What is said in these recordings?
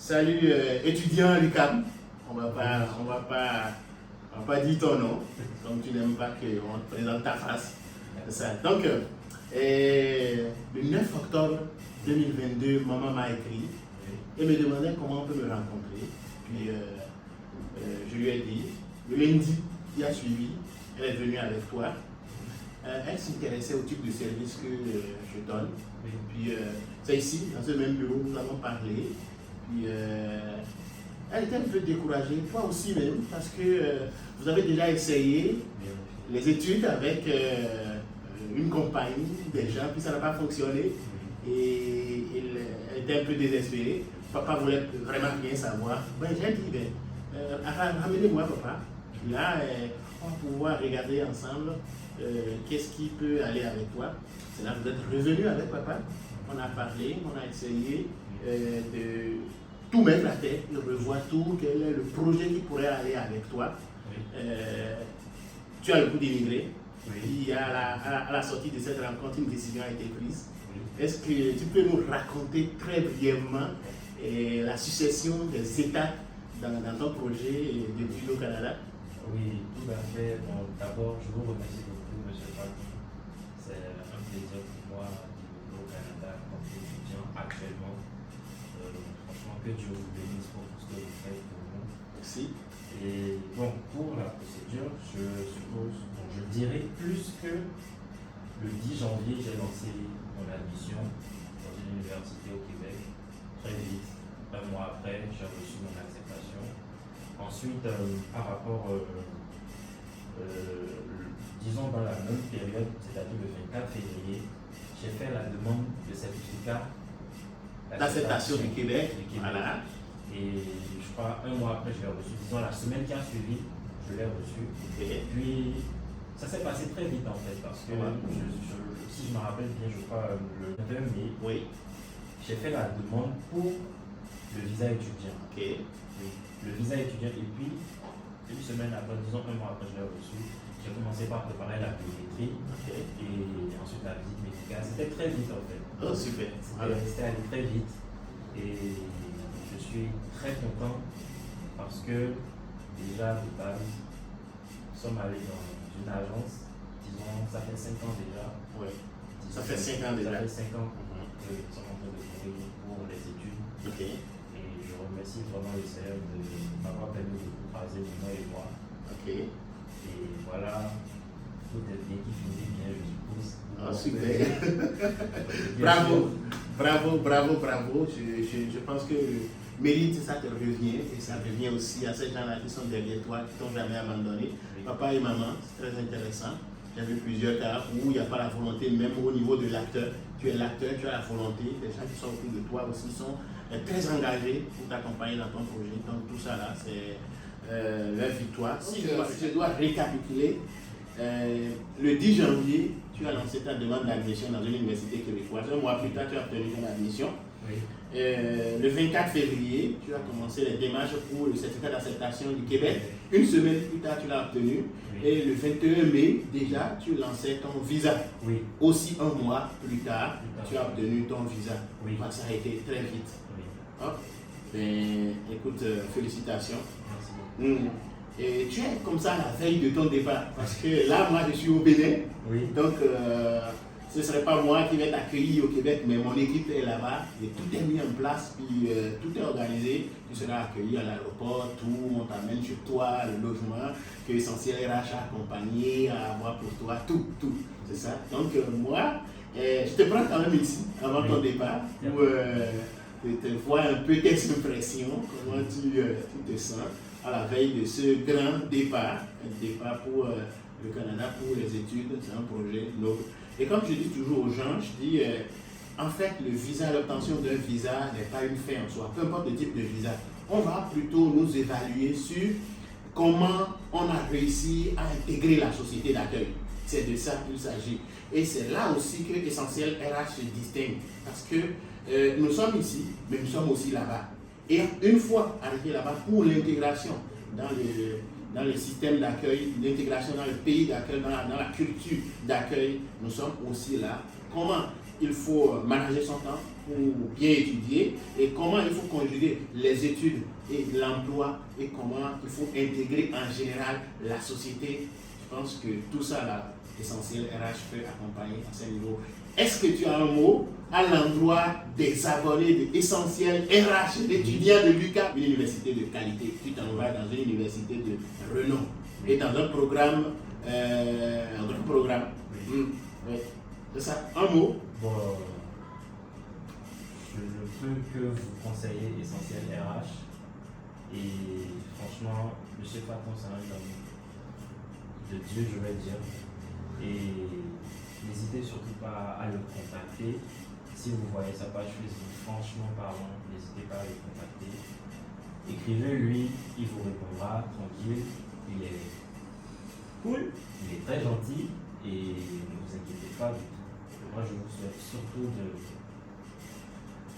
Salut étudiant à l'UQAM. On va pas dire ton nom, comme tu n'aimes pas qu'on te présente ta face. Ça. Donc, le 9 octobre 2022, maman m'a écrit et me demandait comment on peut me rencontrer. Puis je lui ai dit, le lundi qui a suivi, elle est venue avec toi. Elle s'intéressait au type de service que je donne. Puis c'est ici, dans ce même bureau, nous avons parlé. Puis elle était un peu découragée, toi aussi même, parce que vous avez déjà essayé les études avec une compagnie déjà, puis ça n'a pas fonctionné. Et elle était un peu désespérée. Papa voulait vraiment rien savoir. Ben, j'ai dit, ramenez-moi papa. Là, on va pouvoir regarder ensemble qu'est-ce qui peut aller avec toi. C'est là que vous êtes revenu avec papa. On a parlé, on a essayé de tout mettre à terre, de revoir tout, quel est le projet qui pourrait aller avec toi. Tu as le goût d'immigrer. Puis à la sortie de cette rencontre, une décision a été prise. Est-ce que tu peux nous raconter très brièvement la succession des étapes dans ton projet d'études au Canada? Oui, tout à fait. Bon, d'abord, je vous remercie beaucoup, M. Pac. C'est un plaisir pour moi de vivre au Canada comme étudiant actuellement. Franchement, que Dieu vous bénisse pour tout ce que vous faites pour nous. Merci. Et bon, pour la procédure, je suppose, bon, je dirais plus que le 10 janvier, j'ai lancé mon admission dans une université au Québec. Très vite, un mois après, j'ai reçu mon acceptation. Ensuite, par rapport, disons dans la même période, c'est-à-dire le 24 février, j'ai fait la demande de certificat L'acceptation du Québec. Voilà. Et je crois un mois après, je l'ai reçu. Disons la semaine qui a suivi, je l'ai reçu. Et puis, ça s'est passé très vite en fait, parce que si je me rappelle bien, je crois le 2 mai, j'ai fait la demande pour le visa étudiant. Oui. Le visa étudiant, et puis une semaine après, disons un mois après, je l'ai reçu. J'ai commencé par préparer la biométrie et ensuite la visite médicale. C'était très vite en fait. Oh, super. C'était allé très vite et je suis très content parce que déjà de base, nous sommes allés dans une agence, disons, ça fait 5 ans déjà. Oui. Ça fait 5 ans déjà. Ça fait 5 ans que nous sommes en train de courir pour les études. Et je remercie vraiment le Seigneur de m'avoir permis de croiser Nino et moi. Et voilà, tout est bien qui finit bien, je suppose. Ah, super. Bravo. Je pense que le mérite, ça te revient et ça revient aussi à ces gens-là qui sont derrière toi, qui t'ont jamais abandonné. Papa et maman, c'est très intéressant. J'ai vu plusieurs cas où il n'y a pas la volonté, même au niveau de l'acteur. Tu es l'acteur, tu as la volonté. Les gens qui sont autour de toi aussi sont très engagés pour t'accompagner dans ton projet. Donc tout ça là, c'est leur victoire. Si je dois récapituler, le 10 janvier, tu as lancé ta demande d'admission dans une université québécoise. Un mois plus tard, tu as obtenu ton admission. Le 24 février, tu as commencé les démarches pour le certificat d'acceptation du Québec. Une semaine plus tard, tu l'as obtenu. Et le 21 mai, déjà, tu lançais ton visa. Aussi un mois plus tard, tu as obtenu ton visa. Donc, ça a été très vite. Ben, écoute, félicitations. Merci. Et tu es comme ça à la veille de ton départ. Parce que là, moi, je suis au Bénin. Donc, ce ne serait pas moi qui vais t'accueillir au Québec, mais mon équipe est là-bas et tout est mis en place, puis tout est organisé. Tu seras accueilli à l'aéroport, tout, on t'amène chez toi, le logement, que Essentiel RH a accompagné, à avoir pour toi, tout. C'est ça. Donc, moi, je te prends quand même ici, avant ton départ, pour te voir un peu tes impressions, comment tu te sens à la veille de ce grand départ, un départ pour le Canada, pour les études. C'est un projet noble. Et comme je dis toujours aux gens, je dis, en fait, le visa, l'obtention d'un visa n'est pas une fin en soi, peu importe le type de visa. On va plutôt nous évaluer sur comment on a réussi à intégrer la société d'accueil. C'est de ça qu'il s'agit. Et c'est là aussi que Essentiel RH se distingue. Parce que nous sommes ici, mais nous sommes aussi là-bas. Et une fois arrivé là-bas, pour l'intégration dans le système d'accueil, l'intégration dans le pays d'accueil, dans la culture d'accueil, nous sommes aussi là. Comment il faut manager son temps, pour bien étudier et comment il faut conjuguer les études et l'emploi et comment il faut intégrer en général la société. Je pense que tout ça là, Essentiel RH peut accompagner à ce niveau. Est-ce que tu as un mot à l'endroit des abonnés de Essentiel RH, d'étudiants de l'UQAP, une université de qualité? Tu t'en vas dans une université de renom et dans un programme, Oui. C'est ça, un mot. Bon, je ne peux que vous conseiller Essentiel RH. Et franchement, le chef Faton, c'est un homme de Dieu, je vais dire. Et n'hésitez surtout pas à le contacter. Si vous voyez sa page Facebook, franchement parlant, n'hésitez pas à le contacter. Écrivez-lui, il vous répondra tranquille. Il est cool, il est très gentil et ne vous inquiétez pas du tout. Moi, je vous souhaite surtout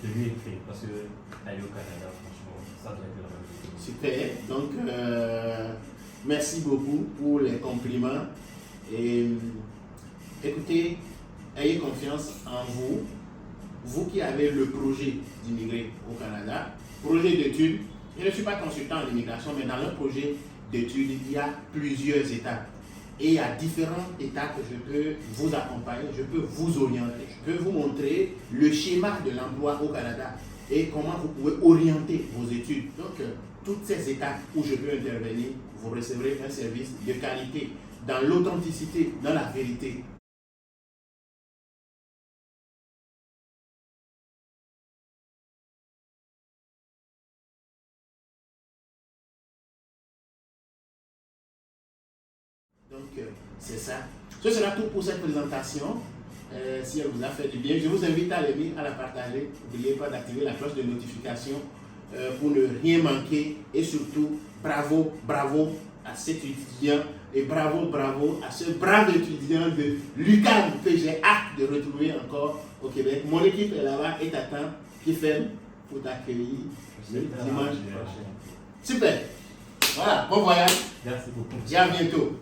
de lui écrire parce qu'aller au Canada, franchement, ça doit être vraiment bien. Super. Donc, merci beaucoup pour les compliments. Et écoutez, ayez confiance en vous. Vous qui avez le projet d'immigrer au Canada, projet d'études. Je ne suis pas consultant en immigration, mais dans le projet d'études, il y a plusieurs étapes. Et à différentes étapes, je peux vous accompagner, je peux vous orienter, je peux vous montrer le schéma de l'emploi au Canada et comment vous pouvez orienter vos études. Donc, toutes ces étapes où je peux intervenir, vous recevrez un service de qualité, dans l'authenticité, dans la vérité. Donc, c'est ça. Ce sera tout pour cette présentation. Si elle vous a fait du bien, je vous invite à l'aimer, à la partager. N'oubliez pas d'activer la cloche de notification pour ne rien manquer. Et surtout, bravo, bravo à cet étudiant et bravo, bravo à ce brave étudiant de l'UQAM que j'ai hâte de retrouver encore au Québec. Mon équipe est là-bas et t'attend, qui fait pour t'accueillir le dimanche prochain. Super. Voilà, bon voyage. Merci beaucoup. Et à bientôt.